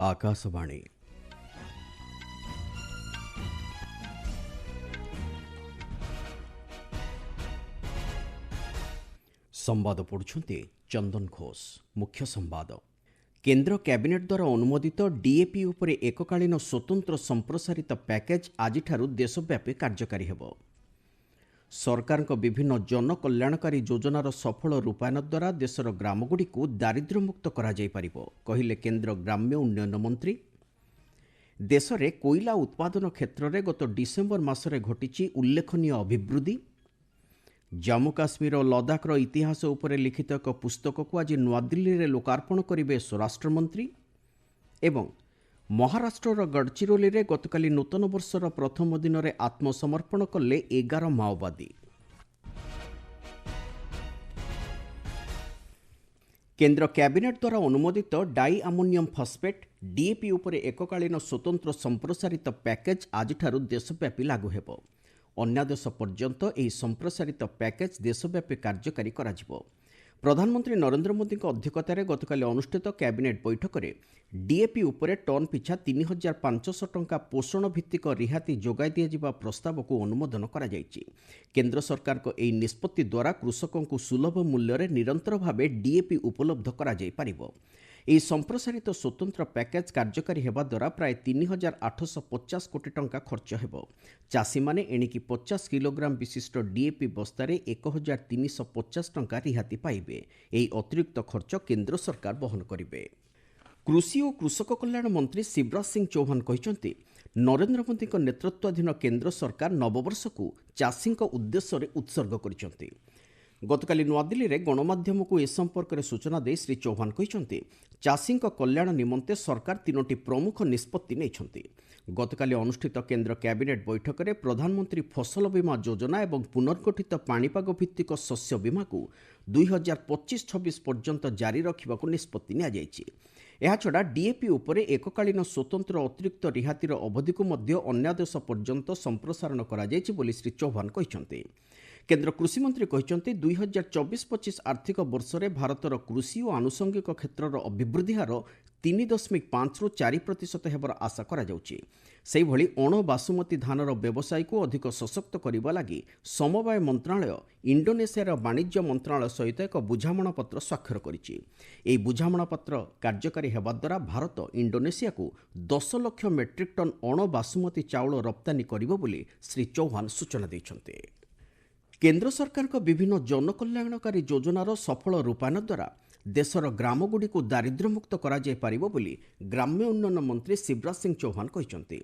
आकाशवाणी संवाद पढ़ुछंती चंदन घोष। मुख्य संवाद केंद्र कैबिनेट द्वारा अनुमोदित डीएपी उपरे एककालीन स्वतंत्र संप्रसारित पैकेज आजिठारु देशव्यापी कार्यकारी हेबो। सरकार विभिन्न जनकल्याणकारी योजनार सफल रूपायन द्वारा देशर ग्रामगुड़िक दारिद्र्यमुक्त करा जाय परिबो कहिले केंद्र ग्राम्य उन्नयन मंत्री। देश में कोयला उत्पादन क्षेत्र में गत डिसेम्बर मासरे घटिची उल्लेखनीय अभिवृद्धि। जम्मू काश्मीर और लद्दाखर इतिहास उपरे लिखित एक पुस्तक को आज नुआदिल्ली में लोकार्पण करेंगे स्वराष्ट्रमंत्री। एवं महाराष्ट्र गडचिरोली में गतकाली नूतन वर्षर प्रथम दिन में आत्मसमर्पण कले 11 माओवादी। केंद्र कैबिनेट द्वारा अनुमोदित डाई अमोनियम फॉस्फेट डीएपी उपरे एककालीन स्वतंत्र संप्रसारित पैकेज आजिठारु देशव्यापी लागू हेबो। अन्यादेश पर्यंत एही संप्रसारित पैकेज देशव्यापी कार्यकारी कराजिबो। प्रधानमंत्री नरेंद्र मोदी अध्यक्षतार गतकाली अनुष्ठित कैबिनेट बैठक में डीएपी उपरे टन पिछा 3500 टंका पोषण भित्तिक रिहाती जोगाई दिया प्रस्ताव को अनुमोदन करा जायछि। केंद्र सरकार को एही निष्पत्ति द्वारा कृषकों को सुलभ मूल्य रे निरंतर भावे डीएपी उपलब्ध करा जाय परिबो। एही संप्रसारित स्वतंत्र पैकेज कार्यकारी हेबा द्वारा प्राय 3850 कोटी टंका खर्च हेबो। चाषी माने एणिकी 50 किलोग्राम विशिष्ट डीएपी बस्तारे 1350 टंका रिहाती पाइबे। एही अतिरिक्त खर्च केंद्र सरकार बहन करिवे। कृषि और कृषक कल्याण मंत्री शिवराज सिंह चौहान कहते नरेंद्र मोदी नेतृत्वाधीन केंद्र सरकार नववर्ष को चाषी उद्देश्य उत्सर्ग करिसेंति। गतकाली नुआदिल्ली में गणमाध्यम को ए संपर्क में सूचना दे श्री चौहान कहते चाषी कल्याण निमंते सरकार 3टी प्रमुख निष्पत्ति नेइछंती। गतकाली अनुष्ठित केंद्र कैबिनेट बैठक में प्रधानमंत्री फसल बीमा योजना और पुनर्गठित पाणीपाग भित्तिक शस्य बीमा को 2025-26 पर्यंत जारी रखा निष्पत्ति नियाଯାଇଛି। एहाछड़ा डीएपी उपरे एककालीन स्वतंत्र अतिरिक्त रिहातीर अवधि को मध्य अन्यादेश पर्यंत संप्रसारण करा जायछि बोली श्री चौहान कहते। केंद्र कृषि मंत्री कहते 2024-25 आर्थिक वर्ष में भारतर कृषि और आनुषंगिक क्षेत्र अभिवृद्धि हार 3.5 ରୁ 4% हेबार आशा करा जाउछि। सेहि भली अण बासुमती धानर व्यवसाय को अधिक सशक्त करबा लागि समवाय मंत्रालय इंडोनेशियार वाणिज्य मंत्रालय सहित एक बुझामणा पत्र स्वाक्षर करिछि। एही बुझामणा पत्र कार्यकारी हेबा द्वारा भारत इंडोनेशिया को 10 लाख मेट्रिक टन अण बासुमती चाउल रप्तानी करिबो बोली श्री चौहान सूचना दैछन्ते। केंद्र सरकार विभिन्न जनकल्याणकारी योजनार सफल रूपायन द्वारा देशर ग्रामगुड़ी को दारिद्र्यमुक्त करा जाय परिबो बोली ग्राम्य उन्नयन मंत्री शिवराज सिंह चौहान कहते।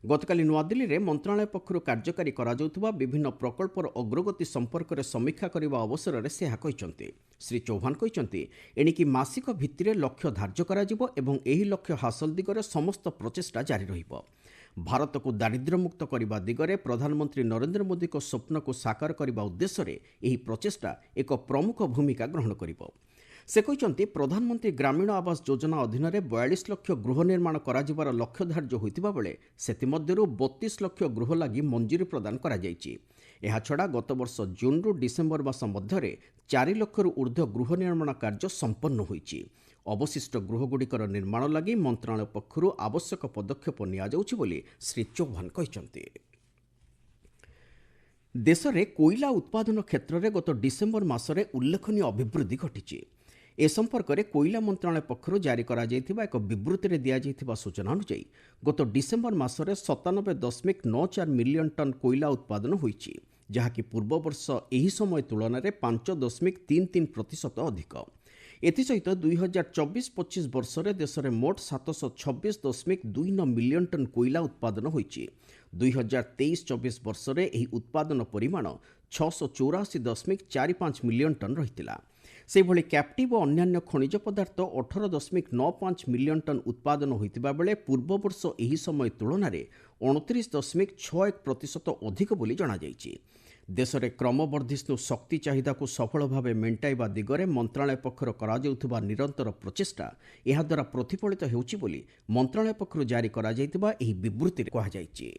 गतकाली नुआदिल्ली में मंत्रालय पक्षर कार्यकारी करा जाउथबा विभिन्न प्रकल्पर अग्रगति संपर्क में समीक्षा करने अवसर में से कहते। श्री चौहान कहते एणिकी मासिक भित्तिरे लक्ष्य धार्य करा जिवो एवं एही लक्ष्य हासिल दिगरे समस्त प्रचेष्टा जारी रहिबो। भारत को दारिद्र्यमुक्त करने दिगरे प्रधानमंत्री नरेंद्र मोदी को स्वप्न को साकार करने उद्देश्य रे एही प्रचेष्टा एक प्रमुख भूमिका ग्रहण करिबो। से कहते प्रधानमंत्री ग्रामीण आवास योजना अधीन 42 लाख गृह निर्माण कराजिबार लक्ष्य धार्य होइतिबा बेले सेतिमध्यरु 32 लाख गृह लागि मंजूरी प्रदान करा जायछि। एहा छडा गत वर्ष जून रु डिसेम्बर मास मध्यरे 4 लाखरु ऊर्ध्व गृह निर्माण कार्य संपन्न होइछि। अवशिष्ट गृहगुड़िकर निर्माण लागि मंत्रालय पक्षरु आवश्यक पदक्षेप निया जाउछि बोली श्री चौहान कहते। देश में कोयला उत्पादन क्षेत्र में गत डिसेम्बर मासरे उल्लेखनीय अभिवृद्धि घटिछि। ए संपर्क में कोयला मंत्रालय पक्षरु जारी करा जायथिबा एक विवृत्ति में दिया जायथिबा सूचना अनुसार गत डिसेम्बर मासरे 97.94 मिलियन टन कोयला उत्पादन होइछि, जहाँकि पूर्व वर्ष एही समय तुलन में 5.33% अधिक। एसहित 2024-25 वर्ष में देश में मोट 726.29 मिलियन टन कोयला उत्पादन होइछि। 2023-24 वर्ष में यह उत्पादन परिमाण 684.45 मिलियन टन रहितिला। सेहिभଳି कैप्टिव और अन्यान्य खनिज पदार्थ 18.95 मिलियन टन उत्पादन होइतिबा बेले पूर्व वर्ष एही समय तुलन में 29.61% अधिक बोली जणा जायछि। देश में क्रमवर्धिष्णु शक्ति चाहिदा को सफल भाव मेंटाइबा दिगरे मंत्रालय पक्षर करा जाउथबा निरंतर प्रचेष्टा एहा द्वारा प्रतिफलित हेउछि बोली मंत्रालय पक्षर जारी करा जायतिबा एही विवृत्ति रे कहा जायछि।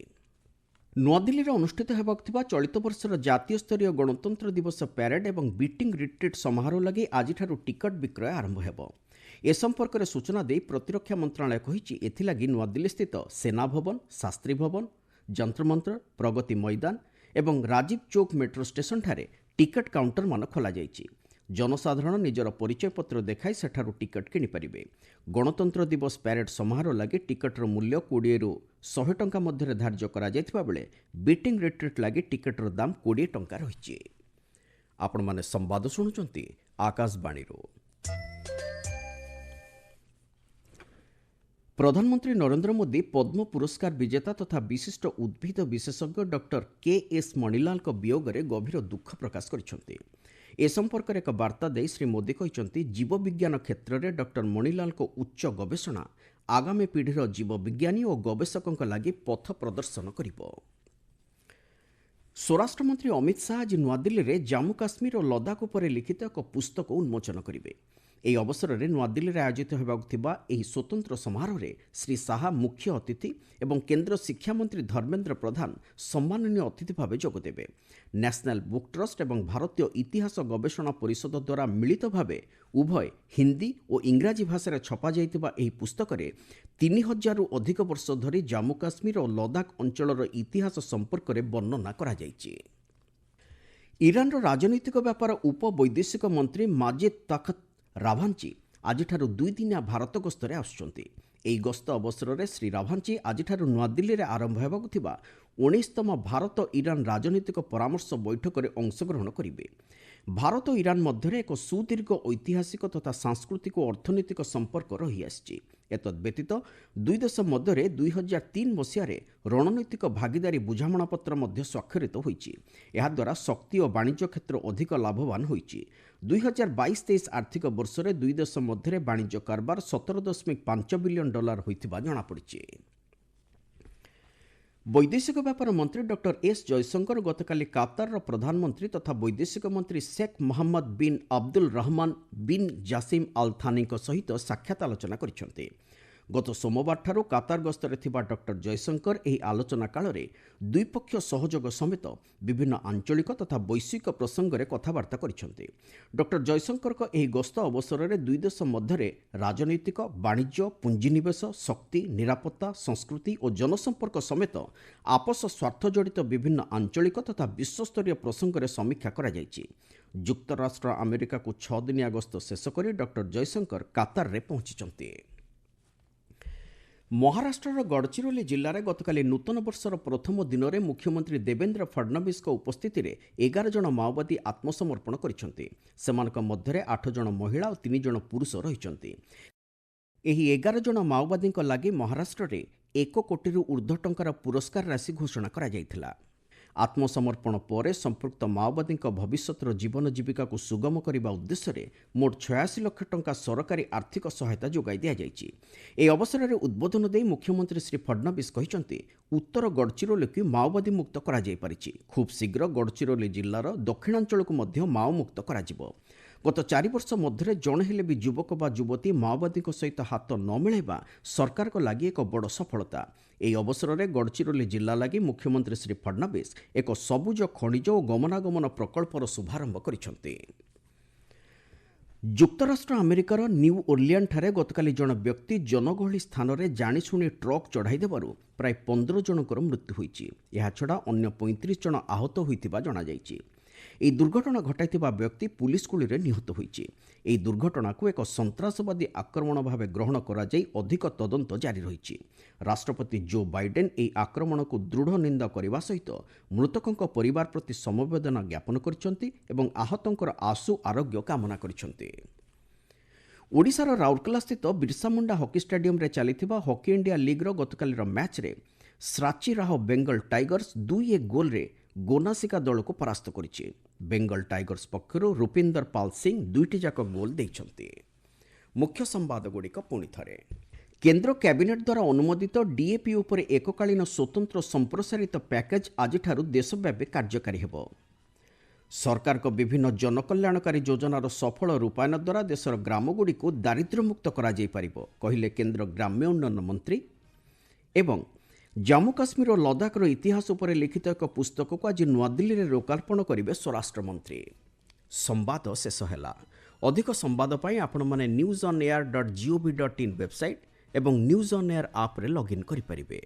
नुआदिल्ली में अनुष्ठित होगा चलित वर्षर जातीय स्तरीय गणतंत्र दिवस प्यारेड और बीटिंग रिट्रीट समारोह लगी आज टिकट विक्रय आरंभ हो। ଏ ସମ୍ପର୍କରେ ସୂଚନା ଦେଇ ପ୍ରତିରକ୍ଷା ମନ୍ତ୍ରଣାଳୟ କହିଛି ଏଥିଲାଗି ନୂଆଦିଲ୍ଲୀସ୍ଥିତ ସେନା ଭବନ, ଶାସ୍ତ୍ରୀ ଭବନ, ଯନ୍ତ୍ରମନ୍ତ୍ର, ପ୍ରଗତି ମଇଦାନ ଏବଂ ରାଜୀବ ଚୌକ ମେଟ୍ରୋ ଷ୍ଟେସନଠାରେ ଟିକେଟ୍ କାଉଣ୍ଟରମାନ ଖୋଲାଯାଇଛି। ଜନସାଧାରଣ ନିଜର ପରିଚୟପତ୍ର ଦେଖାଇ ସେଠାରୁ ଟିକେଟ୍ କିଣିପାରିବେ। ଗଣତନ୍ତ୍ର ଦିବସ ପ୍ୟାରେଡ୍ ସମାରୋହ ଲାଗି ଟିକେଟ୍ର ମୂଲ୍ୟ 20ରୁ 100 ଟଙ୍କା ମଧ୍ୟରେ ଧାର୍ଯ୍ୟ କରାଯାଇଥିବା ବେଳେ ବିଟିଂ ରିଟ୍ରିଟ୍ ଲାଗି ଟିକେଟ୍ର ଦାମ 20 ଟଙ୍କା ରହିଛି। ଆପଣମାନେ ସମ୍ବାଦ ଶୁଣୁଛନ୍ତି ଆକାଶବାଣୀରୁ। ପ୍ରଧାନମନ୍ତ୍ରୀ ନରେନ୍ଦ୍ର ମୋଦି ପଦ୍ମ ପୁରସ୍କାର ବିଜେତା ତଥା ବିଶିଷ୍ଟ ଉଦ୍ଭିଦ ବିଶେଷଜ୍ଞ ଡକ୍ଟର କେ.ଏସ୍. ମଣିଲାଲଙ୍କ ବିୟୋଗରେ ଗଭୀର ଦୁଃଖ ପ୍ରକାଶ କରିଛନ୍ତି। ଏ ସମ୍ପର୍କରେ ଏକ ବାର୍ତ୍ତା ଦେଇ ଶ୍ରୀ ମୋଦି କହିଛନ୍ତି ଜୀବବିଜ୍ଞାନ କ୍ଷେତ୍ରରେ ଡକ୍ଟର ମଣିଲାଲଙ୍କ ଉଚ୍ଚ ଗବେଷଣା ଆଗାମୀ ପିଢ଼ିର ଜୀବବିଜ୍ଞାନୀ ଓ ଗବେଷକଙ୍କ ଲାଗି ପଥ ପ୍ରଦର୍ଶନ କରିବ। ସ୍ୱରାଷ୍ଟ୍ରମନ୍ତ୍ରୀ ଅମିତ ଶାହା ଆଜି ନୂଆଦିଲ୍ଲୀରେ ଜାମ୍ମୁ କାଶ୍ମୀର ଓ ଲଦାଖ ଉପରେ ଲିଖିତ ଏକ ପୁସ୍ତକ ଉନ୍ମୋଚନ କରିବେ। ଏହି ଅବସରରେ ନୂଆଦିଲ୍ଲୀରେ ଆୟୋଜିତ ହେବାକୁ ଥିବା ଏହି ସ୍ୱତନ୍ତ୍ର ସମାରୋହରେ ଶ୍ରୀ ଶାହା ମୁଖ୍ୟ ଅତିଥି ଏବଂ କେନ୍ଦ୍ର ଶିକ୍ଷାମନ୍ତ୍ରୀ ଧର୍ମେନ୍ଦ୍ର ପ୍ରଧାନ ସମ୍ମାନନୀୟ ଅତିଥି ଭାବେ ଯୋଗଦେବେ। ନ୍ୟାସନାଲ୍ ବୁକ୍ ଟ୍ରଷ୍ଟ ଏବଂ ଭାରତୀୟ ଇତିହାସ ଗବେଷଣା ପରିଷଦ ଦ୍ୱାରା ମିଳିତ ଭାବେ ଉଭୟ ହିନ୍ଦୀ ଓ ଇଂରାଜୀ ଭାଷାରେ ଛପାଯାଇଥିବା ଏହି ପୁସ୍ତକରେ 3000ରୁ ଅଧିକ ବର୍ଷ ଧରି ଜାମ୍ମୁ କାଶ୍ମୀର ଓ ଲଦାଖ ଅଞ୍ଚଳର ଇତିହାସ ସମ୍ପର୍କରେ ବର୍ଣ୍ଣନା କରାଯାଇଛି। ଇରାନର ରାଜନୈତିକ ବ୍ୟାପାର ଉପବୈଦେଶିକ ମନ୍ତ୍ରୀ ମାଜିଦ୍ ତଖତ୍ ରାଭାଞ୍ଚି ଆଜିଠାରୁ 2 ଦିନିଆ ଭାରତ ଗସ୍ତରେ ଆସୁଛନ୍ତି। ଏହି ଗସ୍ତ ଅବସରରେ ଶ୍ରୀ ରାଭାଞ୍ଚି ଆଜିଠାରୁ ନୂଆଦିଲ୍ଲୀରେ ଆରମ୍ଭ ହେବାକୁ ଥିବା 19ତମ ଭାରତ ଇରାନ ରାଜନୈତିକ ପରାମର୍ଶ ବୈଠକରେ ଅଂଶଗ୍ରହଣ କରିବେ। ଭାରତ ଓ ଇରାନ ମଧ୍ୟରେ ଏକ ସୁଦୀର୍ଘ ଐତିହାସିକ ତଥା ସାଂସ୍କୃତିକ ଓ ଅର୍ଥନୈତିକ ସମ୍ପର୍କ ରହିଆସିଛି। ଏତଦ୍ବ୍ୟତୀତ ଦୁଇ ଦେଶ ମଧ୍ୟରେ 2003 ମସିହାରେ ରଣନୈତିକ ଭାଗିଦାରୀ ବୁଝାମଣାପତ୍ର ମଧ୍ୟ ସ୍ୱାକ୍ଷରିତ ହୋଇଛି। ଏହାଦ୍ୱାରା ଶକ୍ତି ଓ ବାଣିଜ୍ୟ କ୍ଷେତ୍ର ଅଧିକ ଲାଭବାନ ହୋଇଛି। 2022-23 ଆର୍ଥିକ ବର୍ଷରେ ଦୁଇ ଦେଶ ମଧ୍ୟରେ ବାଣିଜ୍ୟ କାରବାର $17.5 ବିଲିୟନ ହୋଇଥିବା ଜଣାପଡ଼ିଛି। ବୈଦେଶିକ ବ୍ୟାପାର ମନ୍ତ୍ରୀ ଡକ୍ଟର ଏସ୍ ଜୟଶଙ୍କର ଗତକାଲି କାତାରର ପ୍ରଧାନମନ୍ତ୍ରୀ ତଥା ବୈଦେଶିକ ମନ୍ତ୍ରୀ Sheikh Mohammed bin Abdul Rahman bin Jassim Al ଥାନିଙ୍କ ସହିତ ସାକ୍ଷାତ ଆଲୋଚନା କରିଛନ୍ତି। ଗତ ସୋମବାରଠାରୁ କାତାର ଗସ୍ତରେ ଥିବା ଡକ୍ଟର ଜୟଶଙ୍କର ଏହି ଆଲୋଚନା କାଳରେ ଦ୍ୱିପକ୍ଷୀୟ ସହଯୋଗ ସମେତ ବିଭିନ୍ନ ଆଞ୍ଚଳିକ ତଥା ବୈଶ୍ୱିକ ପ୍ରସଙ୍ଗରେ କଥାବାର୍ତ୍ତା କରିଛନ୍ତି। ଡକ୍ଟର ଜୟଶଙ୍କରଙ୍କ ଏହି ଗସ୍ତ ଅବସରରେ ଦୁଇ ଦେଶ ମଧ୍ୟରେ ରାଜନୈତିକ, ବାଣିଜ୍ୟ, ପୁଞ୍ଜିନିବେଶ, ଶକ୍ତି, ନିରାପତ୍ତା, ସଂସ୍କୃତି ଓ ଜନସମ୍ପର୍କ ସମେତ ଆପୋଷ ସ୍ୱାର୍ଥ ଜଡ଼ିତ ବିଭିନ୍ନ ଆଞ୍ଚଳିକ ତଥା ବିଶ୍ୱସ୍ତରୀୟ ପ୍ରସଙ୍ଗରେ ସମୀକ୍ଷା କରାଯାଇଛି। ଯୁକ୍ତରାଷ୍ଟ୍ର ଆମେରିକାକୁ 6 ଦିନିଆ ଗସ୍ତ ଶେଷ କରି ଡକ୍ଟର ଜୟଶଙ୍କର କାତାରରେ ପହଞ୍ଚିଛନ୍ତି। ମହାରାଷ୍ଟ୍ରର ଗଡ଼ଚିରୋଲି ଜିଲ୍ଲାରେ ଗତକାଲି ନୂତନ ବର୍ଷର ପ୍ରଥମ ଦିନରେ ମୁଖ୍ୟମନ୍ତ୍ରୀ ଦେବେନ୍ଦ୍ର ଫଡ୍ନବୀସଙ୍କ ଉପସ୍ଥିତିରେ 11 ଜଣ ମାଓବାଦୀ ଆତ୍ମସମର୍ପଣ କରିଛନ୍ତି। ସେମାନଙ୍କ ମଧ୍ୟରେ 8 ଜଣ ମହିଳା ଓ 3 ଜଣ ପୁରୁଷ ରହିଛନ୍ତି। ଏହି 11 ଜଣ ମାଓବାଦୀଙ୍କ ଲାଗି ମହାରାଷ୍ଟ୍ରରେ 1 କୋଟିରୁ ଉର୍ଦ୍ଧ୍ୱ ଟଙ୍କାର ପୁରସ୍କାର ରାଶି ଘୋଷଣା କରାଯାଇଥିଲା। ଆତ୍ମସମର୍ପଣ ପରେ ସମ୍ପୃକ୍ତ ମାଓବାଦୀଙ୍କ ଭବିଷ୍ୟତର ଜୀବନ ଜୀବିକାକୁ ସୁଗମ କରିବା ଉଦ୍ଦେଶ୍ୟରେ ମୋଟ 86 ଲକ୍ଷ ଟଙ୍କା ସରକାରୀ ଆର୍ଥିକ ସହାୟତା ଯୋଗାଇ ଦିଆଯାଇଛି। ଏହି ଅବସରରେ ଉଦ୍ବୋଧନ ଦେଇ ମୁଖ୍ୟମନ୍ତ୍ରୀ ଶ୍ରୀ ଫଡ୍ନବୀସ କହିଛନ୍ତି ଉତ୍ତର ଗଡ଼ଚିରୋଲିକୁ ମାଓବାଦୀ ମୁକ୍ତ କରାଯାଇପାରିଛି। ଖୁବ୍ ଶୀଘ୍ର ଗଡ଼ଚିରୋଲି ଜିଲ୍ଲାର ଦକ୍ଷିଣାଞ୍ଚଳକୁ ମଧ୍ୟ ମାଓମୁକ୍ତ କରାଯିବ। ଗତ 4 ବର୍ଷ ମଧ୍ୟରେ ଜଣେ ହେଲେ ବି ଯୁବକ ବା ଯୁବତୀ ମାଓବାଦୀଙ୍କ ସହିତ ହାତ ନ ମିଳାଇବା ସରକାରଙ୍କ ଲାଗି ଏକ ବଡ଼ ସଫଳତା। ଏହି ଅବସରରେ ଗଡ଼ଚିରୋଲି ଜିଲ୍ଲା ଲାଗି ମୁଖ୍ୟମନ୍ତ୍ରୀ ଶ୍ରୀ ଫଡ୍ନବୀସ ଏକ ସବୁଜ ଖଣିଜ ଓ ଗମନାଗମନ ପ୍ରକଳ୍ପର ଶୁଭାରମ୍ଭ କରିଛନ୍ତି। ଯୁକ୍ତରାଷ୍ଟ୍ର ଆମେରିକାର ନ୍ୟୁ ଓର୍ଲିଆନ୍ଠାରେ ଗତକାଲି ଜଣେ ବ୍ୟକ୍ତି ଜନଗହଳି ସ୍ଥାନରେ ଜାଣିଶୁଣି ଟ୍ରକ୍ ଚଢ଼ାଇ ଦେବାରୁ ପ୍ରାୟ 15 ଜଣଙ୍କର ମୃତ୍ୟୁ ହୋଇଛି। ଏହାଛଡ଼ା ଅନ୍ୟ 35 ଜଣ ଆହତ ହୋଇଥିବା ଜଣାଯାଇଛି। ଏହି ଦୁର୍ଘଟଣା ଘଟାଇଥିବା ବ୍ୟକ୍ତି ପୁଲିସ ଗୁଳିରେ ନିହତ ହୋଇଛି। ଏହି ଦୁର୍ଘଟଣାକୁ ଏକ ସନ୍ତାସବାଦୀ ଆକ୍ରମଣ ଭାବେ ଗ୍ରହଣ କରାଯାଇ ଅଧିକ ତଦନ୍ତ ଜାରି ରହିଛି। ରାଷ୍ଟ୍ରପତି ଜୋ ବାଇଡେନ୍ ଏହି ଆକ୍ରମଣକୁ ଦୃଢ଼ ନିନ୍ଦା କରିବା ସହିତ ମୃତକଙ୍କ ପରିବାର ପ୍ରତି ସମବେଦନା ଜ୍ଞାପନ କରିଛନ୍ତି ଏବଂ ଆହତଙ୍କର ଆଶୁ ଆରୋଗ୍ୟ କାମନା କରିଛନ୍ତି। ଓଡ଼ିଶାର ରାଉରକେଲାସ୍ଥିତ ବିର୍ସାମୁଣ୍ଡା ହକି ଷ୍ଟାଡିୟମରେ ଚାଲିଥିବା ହକି ଇଣ୍ଡିଆ ଲିଗ୍ର ଗତକାଲିର ମ୍ୟାଚ୍ରେ ସାଚିରାହ ବେଙ୍ଗଲ ଟାଇଗର୍ସ 2-1 ଗୋଲ୍ରେ ଗୋନାସିକା ଦଳକୁ ପରାସ୍ତ କରିଛି। ବେଙ୍ଗଲ ଟାଇଗର୍ସ ପକ୍ଷରୁ ରୂପିନ୍ଦର ପାଲ ସିଂ 2ଟି ଯାକ ଗୋଲ୍ ଦେଇଛନ୍ତି। ମୁଖ୍ୟ ସମ୍ବାଦଗୁଡ଼ିକ ପୁଣି ଥରେ। କେନ୍ଦ୍ର କ୍ୟାବିନେଟ୍ ଦ୍ୱାରା ଅନୁମୋଦିତ ଡିଏପି ଉପରେ ଏକକାଳୀନ ସ୍ୱତନ୍ତ୍ର ସମ୍ପ୍ରସାରିତ ପ୍ୟାକେଜ୍ ଆଜିଠାରୁ ଦେଶବ୍ୟାପୀ କାର୍ଯ୍ୟକାରୀ ହେବ। ସରକାରଙ୍କ ବିଭିନ୍ନ ଜନକଲ୍ୟାଣକାରୀ ଯୋଜନାର ସଫଳ ରୂପାୟନ ଦ୍ୱାରା ଦେଶର ଗ୍ରାମଗୁଡ଼ିକୁ ଦାରିଦ୍ର୍ୟମୁକ୍ତ କରାଯାଇପାରିବ କହିଲେ କେନ୍ଦ୍ର ଗ୍ରାମ୍ୟ ଉନ୍ନୟନ ମନ୍ତ୍ରୀ। ଏବଂ ଜାମ୍ମୁ କାଶ୍ମୀର ଓ ଲଦାଖର ଇତିହାସ ଉପରେ ଲିଖିତ ଏକ ପୁସ୍ତକକୁ ଆଜି ନୂଆଦିଲ୍ଲୀରେ ଲୋକାର୍ପଣ କରିବେ ସ୍ୱରାଷ୍ଟ୍ରମନ୍ତ୍ରୀ। ସମ୍ବାଦ ଶେଷ ହେଲା। ଅଧିକ ସମ୍ବାଦ ପାଇଁ ଆପଣମାନେ newsonair.gov.in ୱେବସାଇଟ୍ ଏବଂ ନ୍ୟୁଜ୍ ଅନ୍ ଏୟାର ଆପ୍ରେ ଲଗ୍ଇନ୍ କରିପାରିବେ।